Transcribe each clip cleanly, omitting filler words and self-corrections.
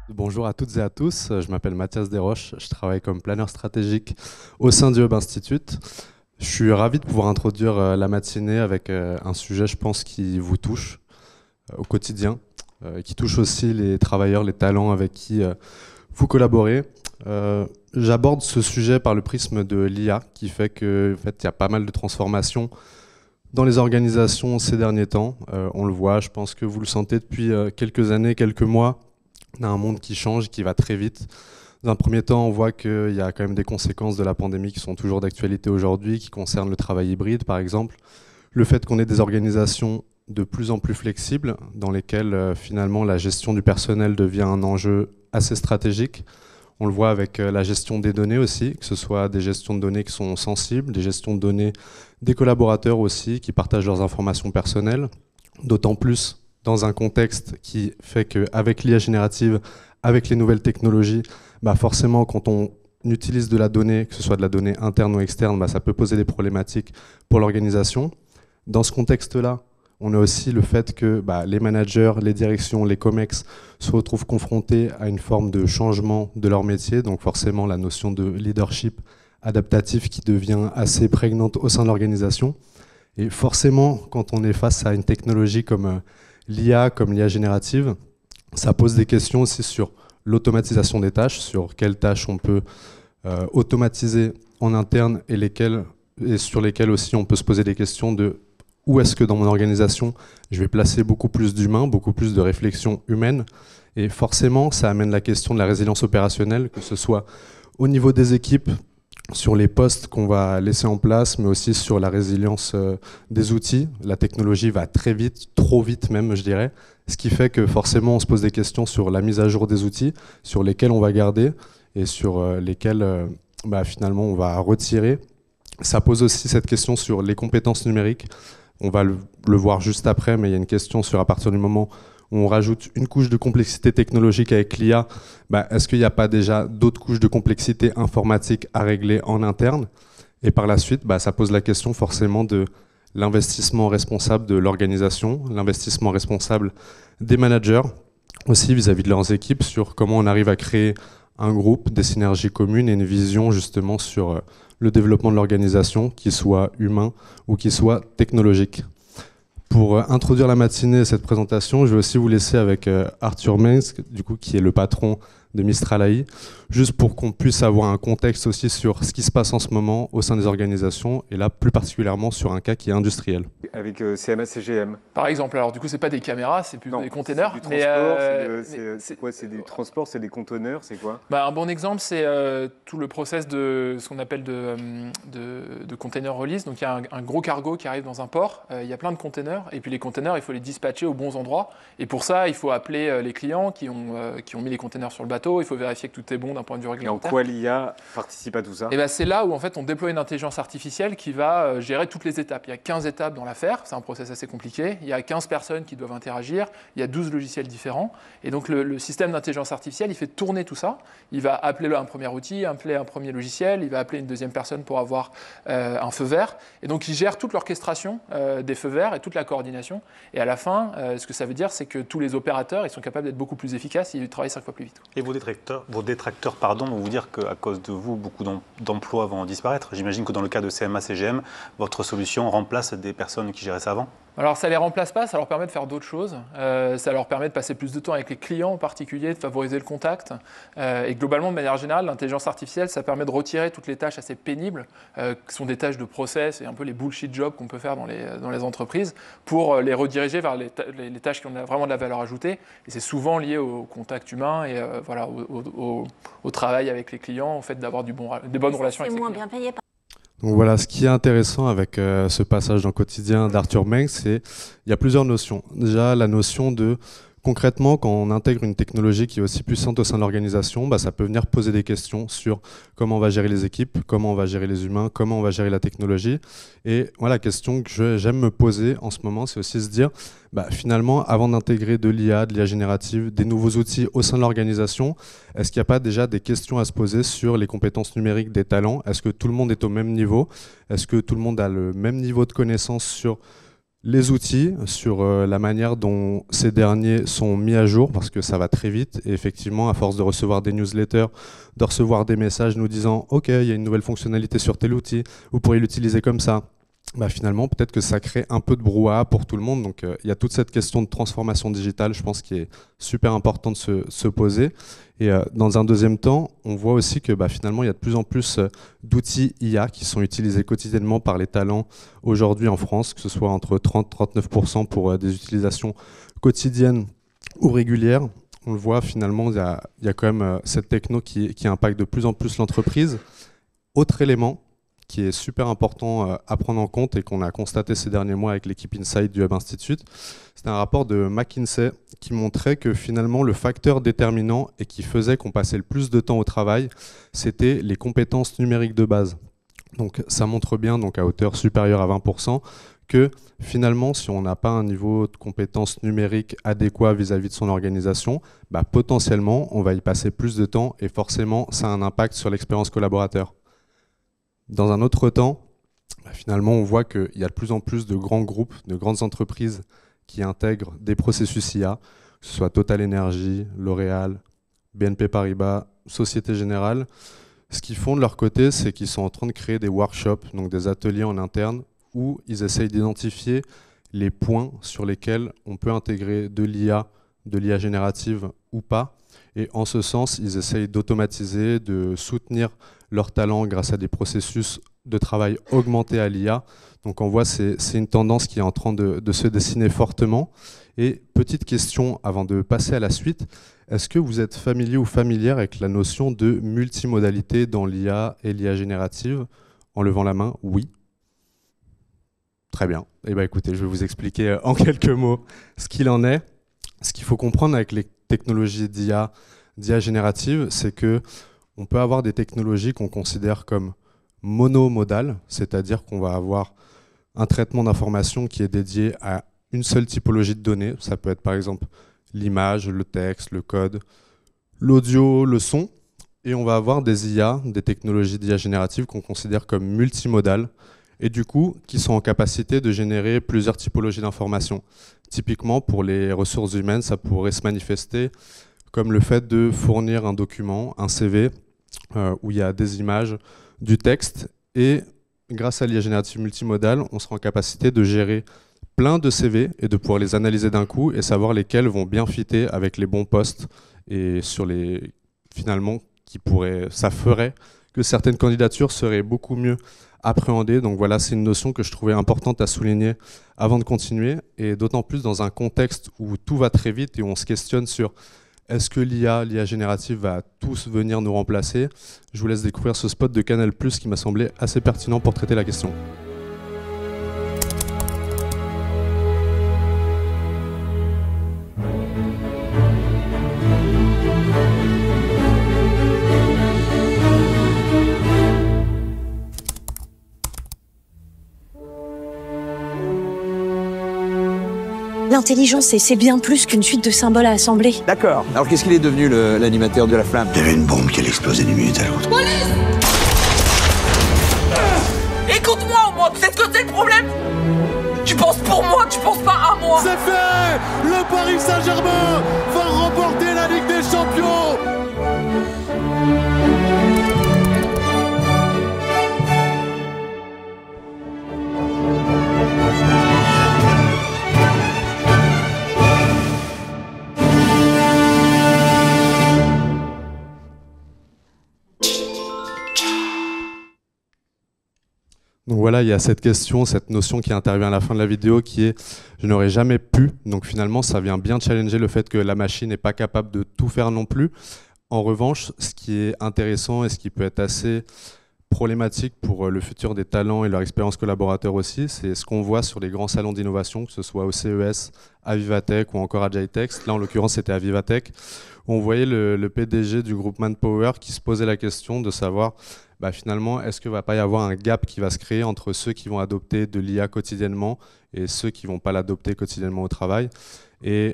Bonjour à toutes et à tous, je m'appelle Mathias Desroches, je travaille comme planeur stratégique au sein du Hub Institute. Je suis ravi de pouvoir introduire la matinée avec un sujet, je pense, qui vous touche au quotidien, qui touche aussi les travailleurs, les talents avec qui vous collaborez. J'aborde ce sujet par le prisme de l'IA, qui fait que, en fait, il y a pas mal de transformations dans les organisations ces derniers temps. On le voit, je pense que vous le sentez depuis quelques années, quelques mois. On a un monde qui change, qui va très vite. Dans un premier temps, on voit qu'il y a quand même des conséquences de la pandémie qui sont toujours d'actualité aujourd'hui, qui concernent le travail hybride, par exemple. Le fait qu'on ait des organisations de plus en plus flexibles, dans lesquelles finalement la gestion du personnel devient un enjeu assez stratégique. On le voit avec la gestion des données aussi, que ce soit des gestions de données qui sont sensibles, des gestions de données des collaborateurs aussi, qui partagent leurs informations personnelles, d'autant plus dans un contexte qui fait qu'avec l'IA générative, avec les nouvelles technologies, bah forcément quand on utilise de la donnée, que ce soit de la donnée interne ou externe, bah ça peut poser des problématiques pour l'organisation. Dans ce contexte-là, on a aussi le fait que bah, les managers, les directions, les COMEX se retrouvent confrontés à une forme de changement de leur métier, donc forcément la notion de leadership adaptatif qui devient assez prégnante au sein de l'organisation. Et forcément, quand on est face à une technologie comme l'IA, comme l'IA générative, ça pose des questions aussi sur l'automatisation des tâches, sur quelles tâches on peut automatiser en interne et sur lesquelles aussi on peut se poser des questions de où est-ce que dans mon organisation je vais placer beaucoup plus d'humains, beaucoup plus de réflexion humaine. Et forcément, ça amène la question de la résilience opérationnelle, que ce soit au niveau des équipes, sur les postes qu'on va laisser en place, mais aussi sur la résilience des outils. La technologie va très vite, trop vite même, je dirais, ce qui fait que forcément on se pose des questions sur la mise à jour des outils, sur lesquels on va garder et sur lesquels bah, finalement on va retirer. Ça pose aussi cette question sur les compétences numériques. On va le voir juste après, mais il y a une question sur à partir du moment où on rajoute une couche de complexité technologique avec l'IA, bah, est-ce qu'il n'y a pas déjà d'autres couches de complexité informatique à régler en interne? Et par la suite, bah, ça pose la question forcément de l'investissement responsable de l'organisation, l'investissement responsable des managers, aussi vis-à-vis de leurs équipes, sur comment on arrive à créer un groupe, des synergies communes et une vision justement sur le développement de l'organisation, qui soit humain ou qui soit technologique. Pour introduire la matinée et cette présentation, je vais aussi vous laisser avec Arthur Mengs, du coup, qui est le patron de Mistral AI, juste pour qu'on puisse avoir un contexte aussi sur ce qui se passe en ce moment au sein des organisations, et là plus particulièrement sur un cas qui est industriel. Avec CMA CGM. Par exemple, alors du coup, c'est pas des caméras, c'est plutôt Non, des containers. c'est du transport, mais c'est quoi? C'est du transport, c'est des conteneurs, c'est quoi? bah, un bon exemple, c'est tout le process de ce qu'on appelle de container release. Donc il y a un gros cargo qui arrive dans un port, il y a plein de containers, et puis les containers, il faut les dispatcher aux bons endroits. Et pour ça, il faut appeler les clients qui ont mis les containers sur le bateau, il faut vérifier que tout est bon d'un point de vue Et en réglementaire. quoi l'IA participe à tout ça? Et ben c'est là où en fait on déploie une intelligence artificielle qui va gérer toutes les étapes. Il y a 15 étapes dans l'affaire, c'est un process assez compliqué. Il y a 15 personnes qui doivent interagir, il y a 12 logiciels différents. Et donc le système d'intelligence artificielle, il fait tourner tout ça. Il va appeler un premier outil, appeler un premier logiciel, il va appeler une deuxième personne pour avoir un feu vert. Et donc il gère toute l'orchestration des feux verts et toute la coordination. Et à la fin, ce que ça veut dire, c'est que tous les opérateurs, ils sont capables d'être beaucoup plus efficaces et ils travaillent 5 fois plus vite. Et vos détracteurs pardon, vont vous dire qu'à cause de vous, beaucoup d'emplois vont disparaître. J'imagine que dans le cas de CMA-CGM, votre solution remplace des personnes qui géraient ça avant? Alors ça ne les remplace pas, ça leur permet de faire d'autres choses. Ça leur permet de passer plus de temps avec les clients en particulier, de favoriser le contact. Et globalement, de manière générale, l'intelligence artificielle, ça permet de retirer toutes les tâches assez pénibles, qui sont des tâches de process et un peu les bullshit jobs qu'on peut faire dans les entreprises, pour les rediriger vers les tâches qui ont vraiment de la valeur ajoutée. Et c'est souvent lié au contact humain et voilà, au travail avec les clients, au fait d'avoir des bonnes relations avec les clients. C'est moins bien payé. Donc voilà, ce qui est intéressant avec ce passage dans le quotidien d'Arthur Mengs, c'est il y a plusieurs notions. Déjà, la notion de concrètement, quand on intègre une technologie qui est aussi puissante au sein de l'organisation, bah, ça peut venir poser des questions sur comment on va gérer les équipes, comment on va gérer les humains, comment on va gérer la technologie. Et voilà, la question que j'aime me poser en ce moment, c'est aussi se dire, bah, finalement, avant d'intégrer de l'IA générative, des nouveaux outils au sein de l'organisation, est-ce qu'il n'y a pas déjà des questions à se poser sur les compétences numériques des talents? Est-ce que tout le monde est au même niveau? Est-ce que tout le monde a le même niveau de connaissance sur les outils, sur la manière dont ces derniers sont mis à jour, parce que ça va très vite, et effectivement, à force de recevoir des newsletters, de recevoir des messages nous disant « Ok, il y a une nouvelle fonctionnalité sur tel outil, vous pourriez l'utiliser comme ça », bah finalement, peut-être que ça crée un peu de brouhaha pour tout le monde. Donc, il y a toute cette question de transformation digitale, je pense, qui est super important de se poser. Et dans un deuxième temps, on voit aussi que finalement, il y a de plus en plus d'outils IA qui sont utilisés quotidiennement par les talents aujourd'hui en France, que ce soit entre 30 et 39% pour des utilisations quotidiennes ou régulières. On le voit, finalement, il y a quand même cette techno qui impacte de plus en plus l'entreprise. Autre élément qui est super important à prendre en compte et qu'on a constaté ces derniers mois avec l'équipe Insight du Hub Institute, c'est un rapport de McKinsey qui montrait que finalement le facteur déterminant et qui faisait qu'on passait le plus de temps au travail, c'était les compétences numériques de base. Donc ça montre bien, donc à hauteur supérieure à 20%, que finalement si on n'a pas un niveau de compétences numériques adéquat vis-à-vis de son organisation, potentiellement on va y passer plus de temps et forcément ça a un impact sur l'expérience collaborateur. Dans un autre temps, finalement, on voit qu'il y a de plus en plus de grands groupes, de grandes entreprises qui intègrent des processus IA, que ce soit Total Energy, L'Oréal, BNP Paribas, Société Générale. Ce qu'ils font de leur côté, c'est qu'ils sont en train de créer des workshops, donc des ateliers en interne, où ils essayent d'identifier les points sur lesquels on peut intégrer de l'IA générative ou pas. Et en ce sens, ils essayent d'automatiser, de soutenir leurs talents grâce à des processus de travail augmentés à l'IA. Donc on voit que c'est une tendance qui est en train de se dessiner fortement. Et petite question avant de passer à la suite, est-ce que vous êtes familier ou familière avec la notion de multimodalité dans l'IA et l'IA générative? En levant la main, oui. Très bien. Eh bien, écoutez, je vais vous expliquer en quelques mots ce qu'il en est. Ce qu'il faut comprendre avec les technologies d'IA générative, c'est que on peut avoir des technologies qu'on considère comme monomodales, c'est-à-dire qu'on va avoir un traitement d'information qui est dédié à une seule typologie de données. Ça peut être par exemple l'image, le texte, le code, l'audio, le son. Et on va avoir des IA, des technologies d'IA générative qu'on considère comme multimodales et du coup qui sont en capacité de générer plusieurs typologies d'informations. Typiquement pour les ressources humaines, ça pourrait se manifester comme le fait de fournir un document, un CV, où il y a des images, du texte, et grâce à l'IA générative multimodale, on sera en capacité de gérer plein de CV et de pouvoir les analyser d'un coup et savoir lesquels vont bien fitter avec les bons postes et sur les finalement ça ferait que certaines candidatures seraient beaucoup mieux appréhendées. Donc voilà, c'est une notion que je trouvais importante à souligner avant de continuer, et d'autant plus dans un contexte où tout va très vite et où on se questionne sur est-ce que l'IA générative va tous venir nous remplacer? Je vous laisse découvrir ce spot de Canal+, qui m'a semblé assez pertinent pour traiter la question. L'intelligence, c'est bien plus qu'une suite de symboles à assembler. D'accord. Alors qu'est-ce qu'il est devenu, l'animateur de la flamme? Il y avait une bombe qui allait exploser d'une minute à l'autre. Police! Écoute-moi au moins, peut-être que c'est le problème. Tu penses pour moi, tu penses pas à moi. C'est fait! Le Paris Saint-Germain va remporter la Ligue des Champions! Donc voilà, il y a cette question, cette notion qui intervient à la fin de la vidéo qui est « je n'aurais jamais pu ». Donc finalement, ça vient bien challenger le fait que la machine n'est pas capable de tout faire non plus. En revanche, ce qui est intéressant et ce qui peut être assez problématique pour le futur des talents et leur expérience collaborateur aussi, c'est ce qu'on voit sur les grands salons d'innovation, que ce soit au CES, à Vivatech ou encore à Jitex. Là, en l'occurrence, c'était à Vivatech. On voyait le PDG du groupe Manpower qui se posait la question de savoir finalement, est-ce qu'il ne va pas y avoir un gap qui va se créer entre ceux qui vont adopter de l'IA quotidiennement et ceux qui ne vont pas l'adopter quotidiennement au travail. Et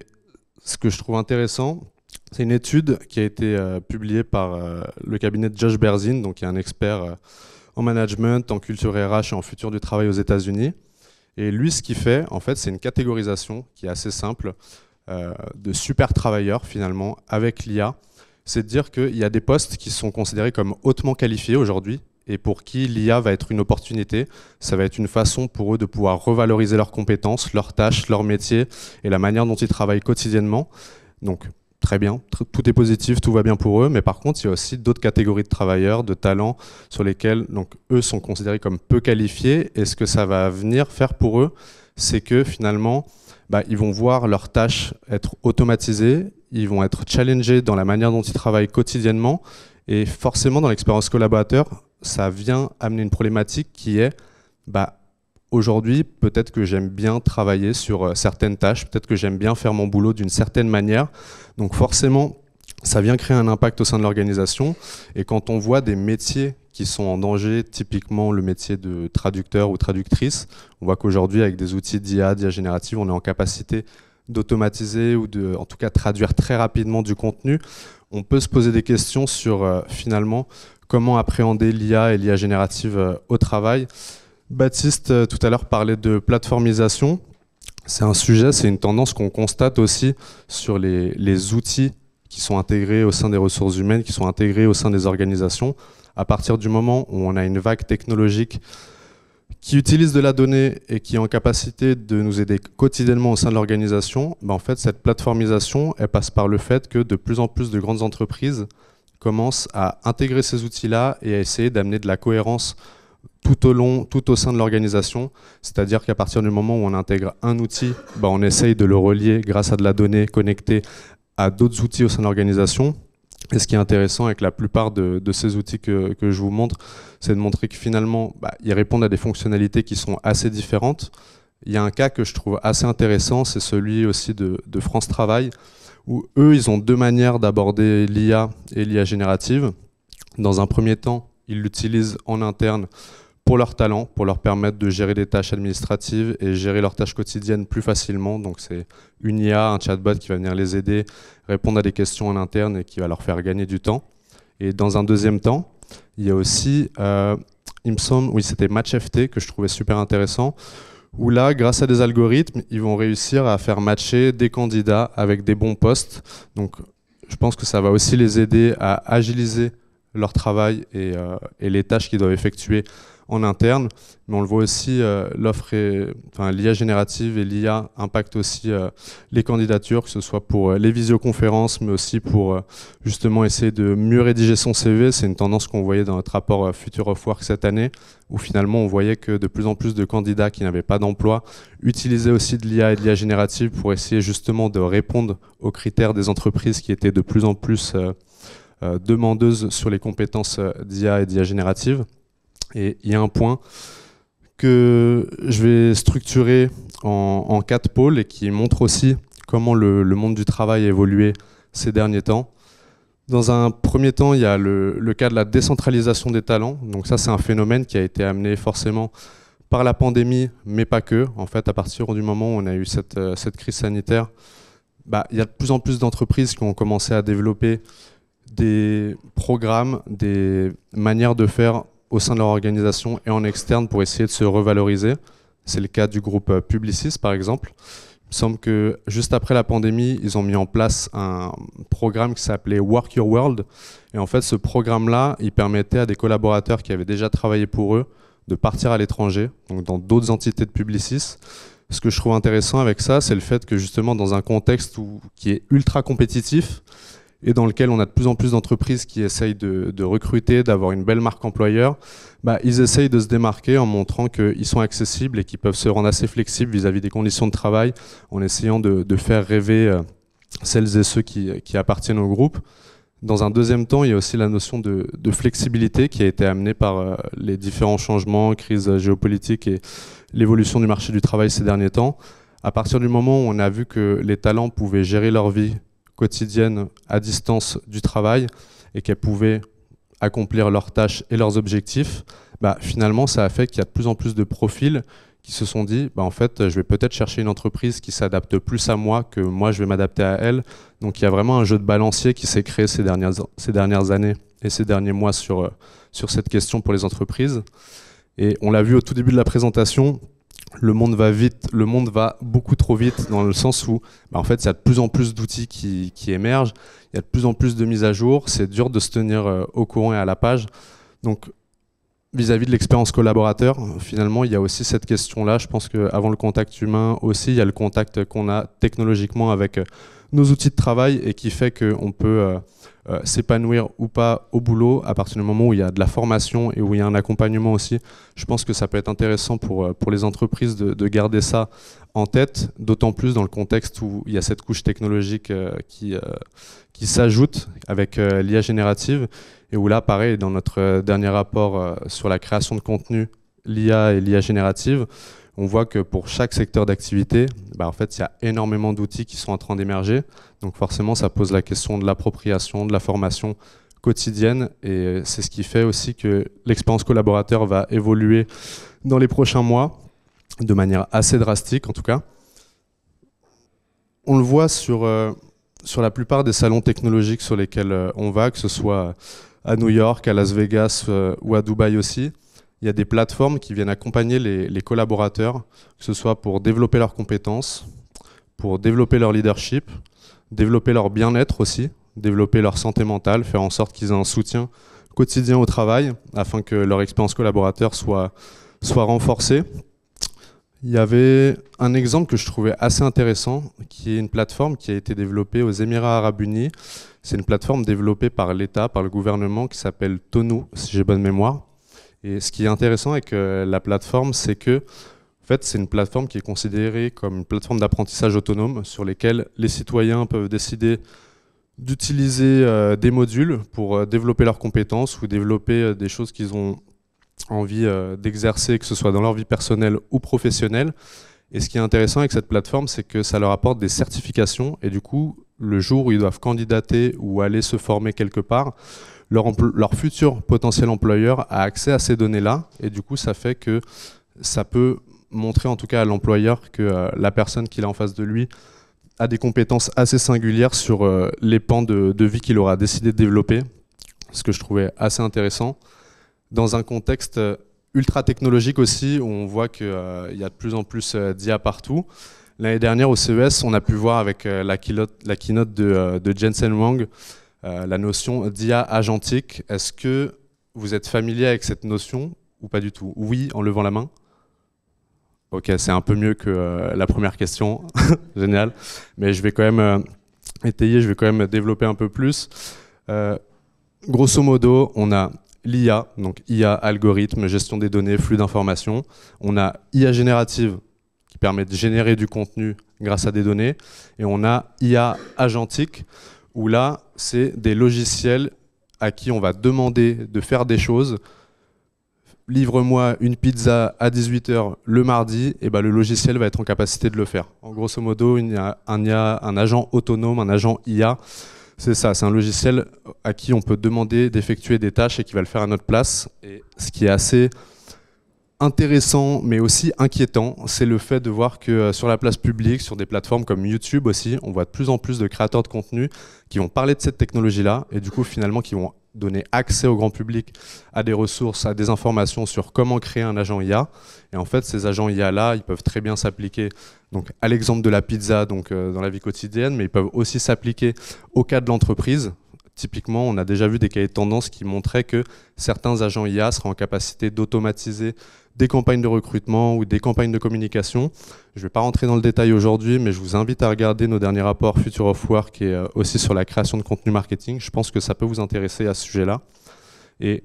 ce que je trouve intéressant, c'est une étude qui a été publiée par le cabinet de Josh Berzin, donc qui est un expert en management, en culture RH et en futur du travail aux États-Unis. Et lui, ce qu'il fait, en fait, c'est une catégorisation qui est assez simple de super travailleurs, finalement, avec l'IA. C'est de dire qu'il y a des postes qui sont considérés comme hautement qualifiés aujourd'hui, et pour qui l'IA va être une opportunité. Ça va être une façon pour eux de pouvoir revaloriser leurs compétences, leurs tâches, leur métier et la manière dont ils travaillent quotidiennement. Donc très bien, tout est positif, tout va bien pour eux, mais par contre il y a aussi d'autres catégories de travailleurs, de talents sur lesquels donc, eux sont considérés comme peu qualifiés, et ce que ça va venir faire pour eux, c'est que finalement ils vont voir leurs tâches être automatisées, ils vont être challengés dans la manière dont ils travaillent quotidiennement, et forcément dans l'expérience collaborateur, ça vient amener une problématique qui est aujourd'hui, peut-être que j'aime bien travailler sur certaines tâches, peut-être que j'aime bien faire mon boulot d'une certaine manière. Donc forcément, ça vient créer un impact au sein de l'organisation. Et quand on voit des métiers qui sont en danger, typiquement le métier de traducteur ou traductrice, on voit qu'aujourd'hui, avec des outils d'IA générative, on est en capacité d'automatiser ou de, en tout cas, traduire très rapidement du contenu. On peut se poser des questions sur finalement comment appréhender l'IA et l'IA générative au travail. Baptiste, tout à l'heure, parlait de plateformisation. C'est un sujet, c'est une tendance qu'on constate aussi sur les outils qui sont intégrés au sein des ressources humaines, qui sont intégrés au sein des organisations. À partir du moment où on a une vague technologique qui utilise de la donnée et qui est en capacité de nous aider quotidiennement au sein de l'organisation, en fait, cette plateformisation, elle passe par le fait que de plus en plus de grandes entreprises commencent à intégrer ces outils-là et à essayer d'amener de la cohérence tout au sein de l'organisation. C'est-à-dire qu'à partir du moment où on intègre un outil, on essaye de le relier grâce à de la donnée connectée à d'autres outils au sein de l'organisation. Et ce qui est intéressant avec la plupart de ces outils que je vous montre, c'est de montrer que finalement, ils répondent à des fonctionnalités qui sont assez différentes. Il y a un cas que je trouve assez intéressant, c'est celui aussi de France Travail, où eux, ils ont deux manières d'aborder l'IA et l'IA générative. Dans un premier temps, ils l'utilisent en interne pour leurs talents, pour leur permettre de gérer des tâches administratives et gérer leurs tâches quotidiennes plus facilement. Donc c'est une IA, un chatbot qui va venir les aider, répondre à des questions en interne et qui va leur faire gagner du temps. Et dans un deuxième temps, il y a aussi, il me semble, oui, c'était MatchFT que je trouvais super intéressant, où là, grâce à des algorithmes, ils vont réussir à faire matcher des candidats avec des bons postes. Donc je pense que ça va aussi les aider à agiliser leur travail et les tâches qu'ils doivent effectuer en interne, mais on le voit aussi, l'IA générative et l'IA impactent aussi les candidatures, que ce soit pour les visioconférences, mais aussi pour justement essayer de mieux rédiger son CV. C'est une tendance qu'on voyait dans notre rapport Future of Work cette année, où finalement on voyait que de plus en plus de candidats qui n'avaient pas d'emploi utilisaient aussi de l'IA et de l'IA générative pour essayer justement de répondre aux critères des entreprises qui étaient de plus en plus demandeuses sur les compétences d'IA et d'IA générative. Et il y a un point que je vais structurer en 4 pôles et qui montre aussi comment le monde du travail a évolué ces derniers temps. Dans un premier temps, il y a le cas de la décentralisation des talents. Donc ça, c'est un phénomène qui a été amené forcément par la pandémie, mais pas que. En fait, à partir du moment où on a eu cette crise sanitaire, il y a de plus en plus d'entreprises qui ont commencé à développer des programmes, des manières de faire au sein de leur organisation et en externe pour essayer de se revaloriser. C'est le cas du groupe Publicis, par exemple. Il me semble que juste après la pandémie, ils ont mis en place un programme qui s'appelait Work Your World. Et en fait, ce programme-là, il permettait à des collaborateurs qui avaient déjà travaillé pour eux de partir à l'étranger, donc dans d'autres entités de Publicis. Ce que je trouve intéressant avec ça, c'est le fait que justement, dans un contexte qui est ultra compétitif, et dans lequel on a de plus en plus d'entreprises qui essayent de recruter, d'avoir une belle marque employeur, ils essayent de se démarquer en montrant qu'ils sont accessibles et qu'ils peuvent se rendre assez flexibles vis-à-vis des conditions de travail, en essayant de faire rêver celles et ceux qui appartiennent au groupe. Dans un deuxième temps, il y a aussi la notion de flexibilité qui a été amenée par les différents changements, crise géopolitique et l'évolution du marché du travail ces derniers temps. À partir du moment où on a vu que les talents pouvaient gérer leur vie quotidienne à distance du travail et qu'elles pouvaient accomplir leurs tâches et leurs objectifs, finalement ça a fait qu'il y a de plus en plus de profils qui se sont dit en fait je vais peut-être chercher une entreprise qui s'adapte plus à moi que moi je vais m'adapter à elle. Donc il y a vraiment un jeu de balancier qui s'est créé ces dernières années et ces derniers mois sur cette question pour les entreprises. Et on l'a vu au tout début de la présentation, le monde va vite, le monde va beaucoup trop vite dans le sens où en fait il y a de plus en plus d'outils qui émergent, il y a de plus en plus de mises à jour, c'est dur de se tenir au courant et à la page. Donc vis-à-vis de l'expérience collaborateur, finalement il y a aussi cette question-là. Je pense qu'avant le contact humain aussi, il y a le contact qu'on a technologiquement avec nos outils de travail et qui fait qu'on peut s'épanouir ou pas au boulot à partir du moment où il y a de la formation et où il y a un accompagnement aussi. Je pense que ça peut être intéressant pour les entreprises de garder ça en tête, d'autant plus dans le contexte où il y a cette couche technologique qui s'ajoute avec l'IA générative et où là, pareil, dans notre dernier rapport sur la création de contenu, l'IA et l'IA générative, on voit que pour chaque secteur d'activité, en fait, il y a énormément d'outils qui sont en train d'émerger. Donc forcément, ça pose la question de l'appropriation, de la formation quotidienne. Et c'est ce qui fait aussi que l'expérience collaborateur va évoluer dans les prochains mois, de manière assez drastique en tout cas. On le voit sur la plupart des salons technologiques sur lesquels on va, que ce soit à New York, à Las Vegas ou à Dubaï aussi. Il y a des plateformes qui viennent accompagner les collaborateurs, que ce soit pour développer leurs compétences, pour développer leur leadership, développer leur bien-être aussi, développer leur santé mentale, faire en sorte qu'ils aient un soutien quotidien au travail afin que leur expérience collaborateur soit renforcée. Il y avait un exemple que je trouvais assez intéressant, qui est une plateforme qui a été développée aux Émirats Arabes Unis. C'est une plateforme développée par l'État, par le gouvernement, qui s'appelle Tonu, si j'ai bonne mémoire. Et ce qui est intéressant avec la plateforme, c'est que en fait, c'est une plateforme qui est considérée comme une plateforme d'apprentissage autonome sur lesquelles les citoyens peuvent décider d'utiliser des modules pour développer leurs compétences ou développer des choses qu'ils ont envie d'exercer, que ce soit dans leur vie personnelle ou professionnelle. Et ce qui est intéressant avec cette plateforme, c'est que ça leur apporte des certifications et du coup, le jour où ils doivent candidater ou aller se former quelque part, leur futur potentiel employeur a accès à ces données-là et du coup ça fait que ça peut montrer en tout cas à l'employeur que la personne qu'il a en face de lui a des compétences assez singulières sur les pans de vie qu'il aura décidé de développer, ce que je trouvais assez intéressant. Dans un contexte ultra technologique aussi, où on voit qu'il y a de plus en plus d'IA partout. L'année dernière au CES, on a pu voir avec la keynote de Jensen Huang, la notion d'IA agentique. Est-ce que vous êtes familier avec cette notion ou pas du tout? Oui, en levant la main. Ok, c'est un peu mieux que la première question. Génial. Mais je vais quand même étayer, je vais quand même développer un peu plus. Grosso modo, on a l'IA, donc IA, algorithme, gestion des données, flux d'informations. On a IA générative, qui permet de générer du contenu grâce à des données. Et on a IA agentique, où là, c'est des logiciels à qui on va demander de faire des choses. Livre-moi une pizza à 18h le mardi, et le logiciel va être en capacité de le faire. En grosso modo, il y a un agent autonome, un agent IA. C'est ça, c'est un logiciel à qui on peut demander d'effectuer des tâches et qui va le faire à notre place. Et ce qui est assez intéressant, mais aussi inquiétant, c'est le fait de voir que sur la place publique, sur des plateformes comme YouTube aussi, on voit de plus en plus de créateurs de contenu qui vont parler de cette technologie-là et du coup finalement qui vont donner accès au grand public à des ressources, à des informations sur comment créer un agent IA. Et en fait, ces agents IA-là, ils peuvent très bien s'appliquer donc à l'exemple de la pizza donc, dans la vie quotidienne, mais ils peuvent aussi s'appliquer au cas de l'entreprise. Typiquement, on a déjà vu des cahiers de tendance qui montraient que certains agents IA seraient en capacité d'automatiser des campagnes de recrutement ou des campagnes de communication. Je ne vais pas rentrer dans le détail aujourd'hui, mais je vous invite à regarder nos derniers rapports Future of Work et aussi sur la création de contenu marketing. Je pense que ça peut vous intéresser à ce sujet-là. Et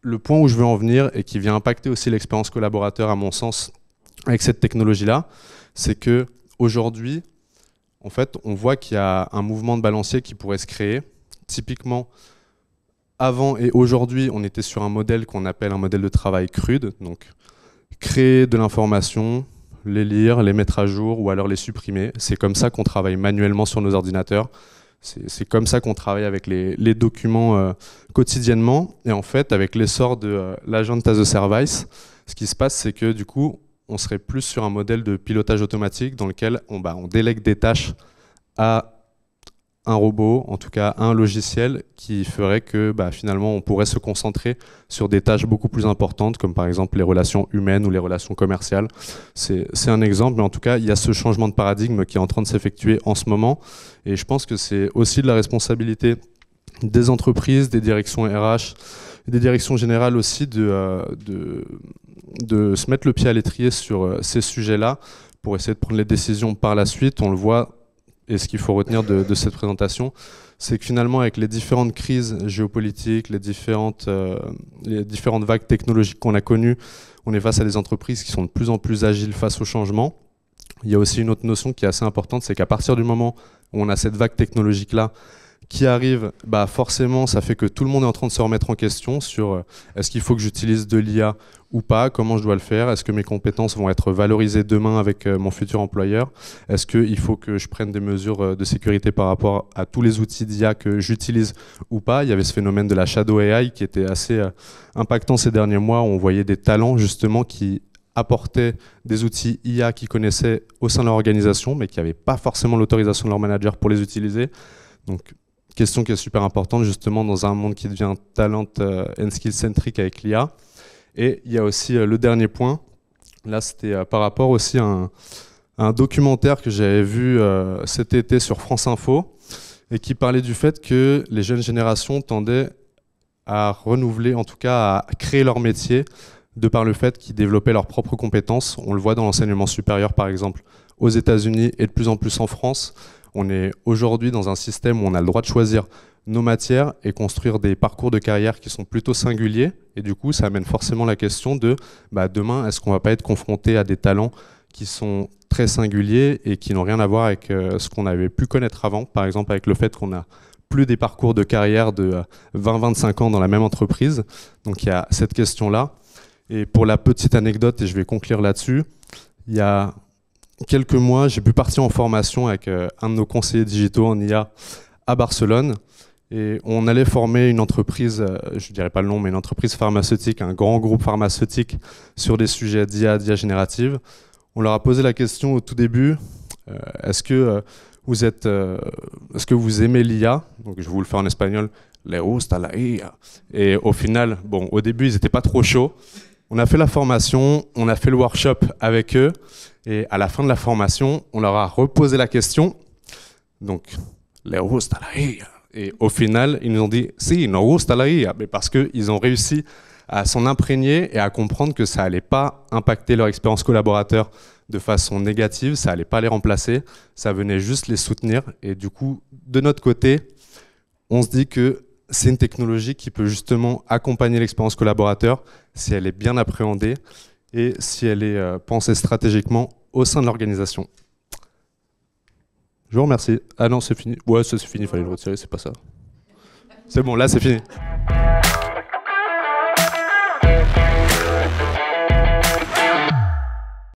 le point où je veux en venir et qui vient impacter aussi l'expérience collaborateur, à mon sens, avec cette technologie-là, c'est qu'aujourd'hui, en fait, on voit qu'il y a un mouvement de balancier qui pourrait se créer. Typiquement, avant et aujourd'hui, on était sur un modèle qu'on appelle un modèle de travail crude, donc créer de l'information, les lire, les mettre à jour ou alors les supprimer. C'est comme ça qu'on travaille manuellement sur nos ordinateurs. C'est comme ça qu'on travaille avec les documents quotidiennement. Et en fait, avec l'essor de l'agent as a service, ce qui se passe, c'est que du coup, on serait plus sur un modèle de pilotage automatique dans lequel on délègue des tâches à un robot, en tout cas un logiciel qui ferait que finalement on pourrait se concentrer sur des tâches beaucoup plus importantes, comme par exemple les relations humaines ou les relations commerciales. C'est un exemple, mais en tout cas il y a ce changement de paradigme qui est en train de s'effectuer en ce moment, et je pense que c'est aussi de la responsabilité des entreprises, des directions RH, des directions générales aussi de se mettre le pied à l'étrier sur ces sujets-là pour essayer de prendre les décisions par la suite. On le voit. Et ce qu'il faut retenir de cette présentation, c'est que finalement, avec les différentes crises géopolitiques, les différentes vagues technologiques qu'on a connues, on est face à des entreprises qui sont de plus en plus agiles face au changement. Il y a aussi une autre notion qui est assez importante, c'est qu'à partir du moment où on a cette vague technologique-là qui arrive, forcément, ça fait que tout le monde est en train de se remettre en question sur est-ce qu'il faut que j'utilise de l'IA ou pas, comment je dois le faire, est-ce que mes compétences vont être valorisées demain avec mon futur employeur, est-ce qu'il faut que je prenne des mesures de sécurité par rapport à tous les outils d'IA que j'utilise ou pas. Il y avait ce phénomène de la shadow AI qui était assez impactant ces derniers mois, où on voyait des talents justement qui apportaient des outils IA qu'ils connaissaient au sein de leur organisation, mais qui n'avaient pas forcément l'autorisation de leur manager pour les utiliser. Donc, question qui est super importante justement dans un monde qui devient talent and skill centric avec l'IA. Et il y a aussi le dernier point, là c'était par rapport aussi à un documentaire que j'avais vu cet été sur France Info et qui parlait du fait que les jeunes générations tendaient à renouveler, en tout cas à créer leur métier de par le fait qu'ils développaient leurs propres compétences. On le voit dans l'enseignement supérieur par exemple aux États-Unis et de plus en plus en France. On est aujourd'hui dans un système où on a le droit de choisir nos matières et construire des parcours de carrière qui sont plutôt singuliers. Et du coup, ça amène forcément la question de demain, est-ce qu'on ne va pas être confronté à des talents qui sont très singuliers et qui n'ont rien à voir avec ce qu'on avait pu connaître avant, par exemple avec le fait qu'on n'a plus des parcours de carrière de 20-25 ans dans la même entreprise. Donc il y a cette question-là. Et pour la petite anecdote, et je vais conclure là-dessus, il y a quelques mois, j'ai pu partir en formation avec un de nos conseillers digitaux en IA à Barcelone. Et on allait former une entreprise, je ne dirais pas le nom, mais une entreprise pharmaceutique, un grand groupe pharmaceutique sur des sujets d'IA générative. On leur a posé la question au tout début, est-ce que vous aimez l'IA? Donc je vais vous le faire en espagnol. Les gusta la IA. Et au final, bon, au début, ils n'étaient pas trop chauds. On a fait la formation, on a fait le workshop avec eux. Et à la fin de la formation, on leur a reposé la question. Donc, les gusta la IA. Et au final, ils nous ont dit « Si, nos gusta la IA », mais parce qu'ils ont réussi à s'en imprégner et à comprendre que ça n'allait pas impacter leur expérience collaborateur de façon négative, ça n'allait pas les remplacer, ça venait juste les soutenir. Et du coup, de notre côté, on se dit que c'est une technologie qui peut justement accompagner l'expérience collaborateur si elle est bien appréhendée et si elle est pensée stratégiquement au sein de l'organisation. Je vous remercie. Ah non, c'est fini. Ouais, c'est fini, il fallait le retirer, c'est pas ça. C'est bon, là c'est fini.